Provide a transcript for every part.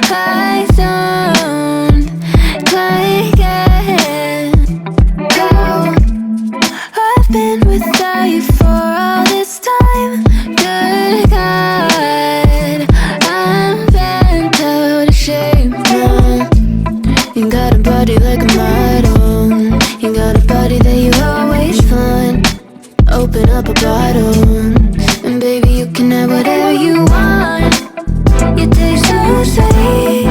I don't like it. Oh, I've been without you for all this time. Good God, I'm bent out of shape now. You got a body like a model. You got a body that you always find. Open up a bottle, and baby you can have whatever you want. You taste so sweet,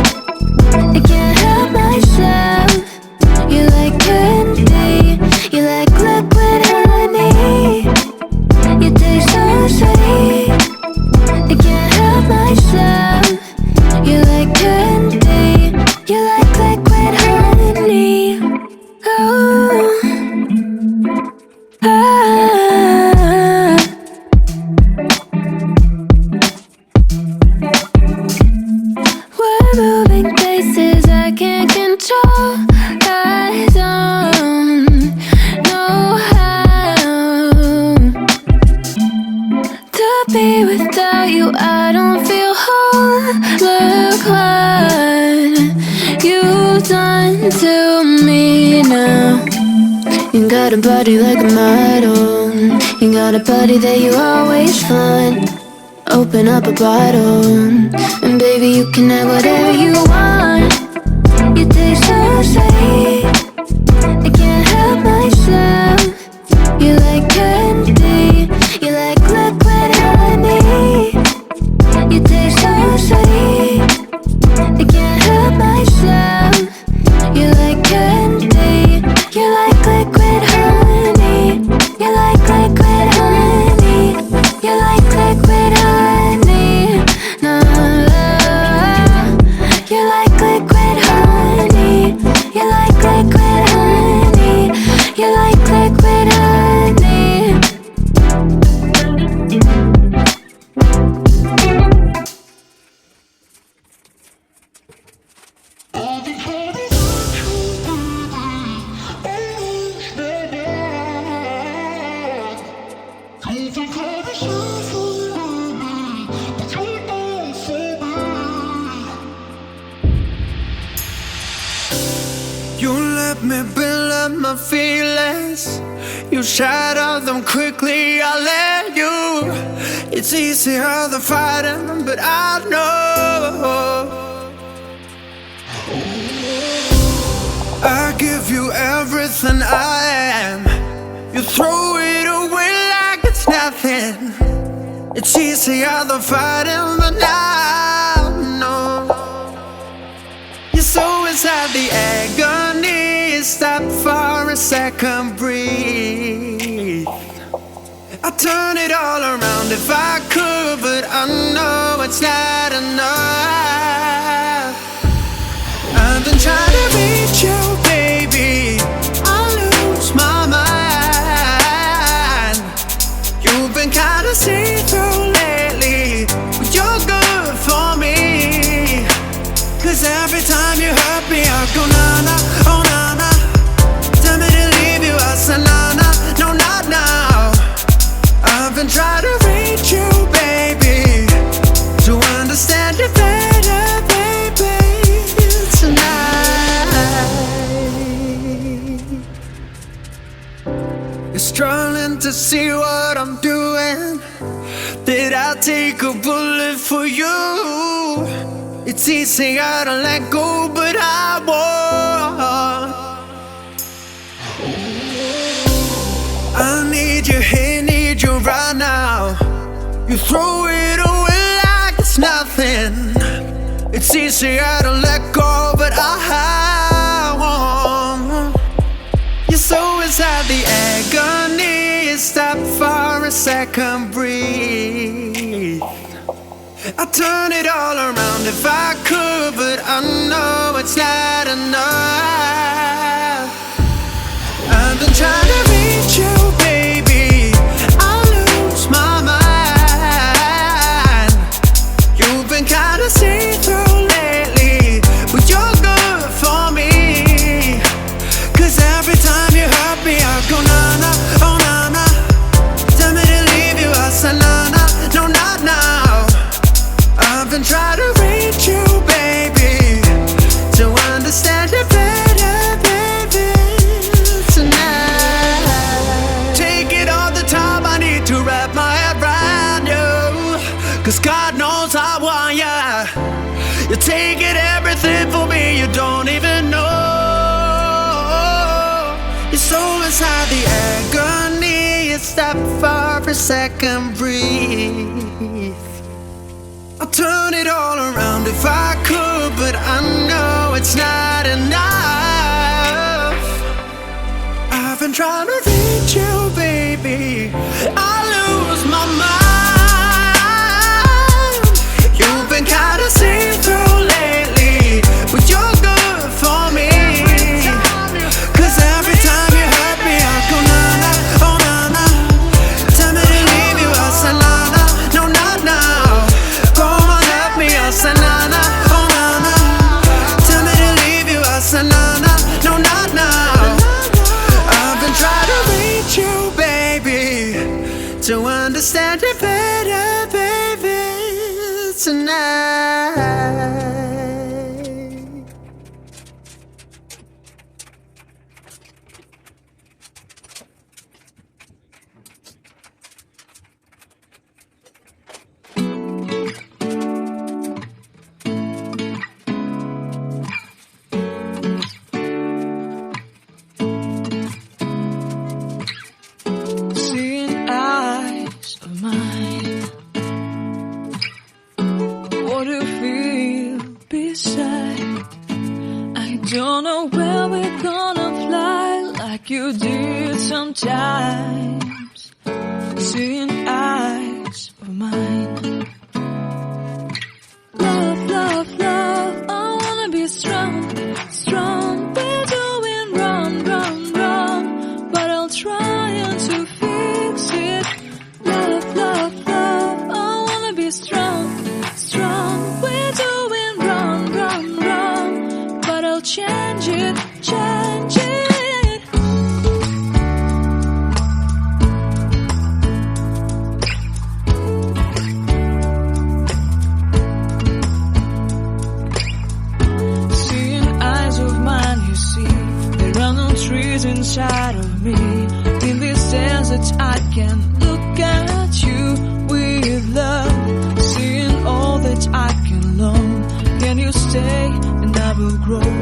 I can't help myself. You like candy, you like liquid honey. You taste so sweet, I can't help myself. You like candy, you like liquid honey. Oh, ah. We're moving places I can't control. I don't know how to be without you. I don't feel whole. Look what you've done to me now. You got a body like a model. You got a body that you always find. Open up a bottle, and baby you can have whatever you want. You taste so sweet, I can't help myself. You like candy, you like liquid honey. You taste so sweet, I can't help myself. You like candy, you like liquid honey. You like liquid honey. You like liquid honey. No, you like liquid honey. You like liquid honey. You like liquid honey. You let me build up my feelings. You shatter them quickly, I let you. It's easier than fighting, but I know I give you everything I am. You throw it away like it's nothing. It's easier than fighting, but I know you're so inside the agony. Stop for a second, breathe. I'd turn it all around if I could, but I know it's not enough. I've been trying to reach you, baby. I lose my mind. You've been kinda see-through lately, but you're good for me. 'Cause every time you hurt me, I go na-na, oh na-na. Tell me to leave you, I say na-na, no not now. I've been trying to reach you, baby, to understand you better, baby, tonight. You're struggling to see what I'm doing. Did I take a bullet for you? It's easier to let go, but I won't. I need you here, need you right now. You throw it away like it's nothing. It's easier to let go, but I won't. You're so inside the agony. Stop for a second, breathe. I'd turn it all around if I could, but I know it's not enough. I've been trying to reach you, baby. I lose my mind. You've been kinda see-through lately, but you're good for me. 'Cause every time you hurt me, I go na-na, oh na-na. Tell me to leave you, I say na-na, no not now. I've been trying to reach you, baby. You're taking everything for me, you don't even know. Your soul inside the agony. You stop for a second, breathe. I'll turn it all around if I could, but I know it's not enough. I've been trying to reach you, baby. I lose my mind. You've been kinda see-through lately, but you're good for me. 'Cause every time you hurt me, I go na-na, oh na-na. Tell me to leave you, I say na-na, no not now. Come on, help me, I say na-na, oh na-na. Tell me to leave you, I say na-na, no not now. I've been trying to reach you, baby, to understand you better, baby, tonight. Seeing eyes of mine, what do you feel beside? I don't know where we're gonna fly like you did sometimes. Seeing eyes of mine, love, love, love, I wanna be strong, strong. We're doing wrong, wrong, wrong, but I'll try to fix it. Love, love, love, I wanna be strong, strong. We're doing wrong, wrong, wrong, but I'll change it, change it. Seeing eyes of mine, you see, there are no trees inside of me. In this desert I can look at you with love. Seeing all that I can learn. Can you stay and I will grow?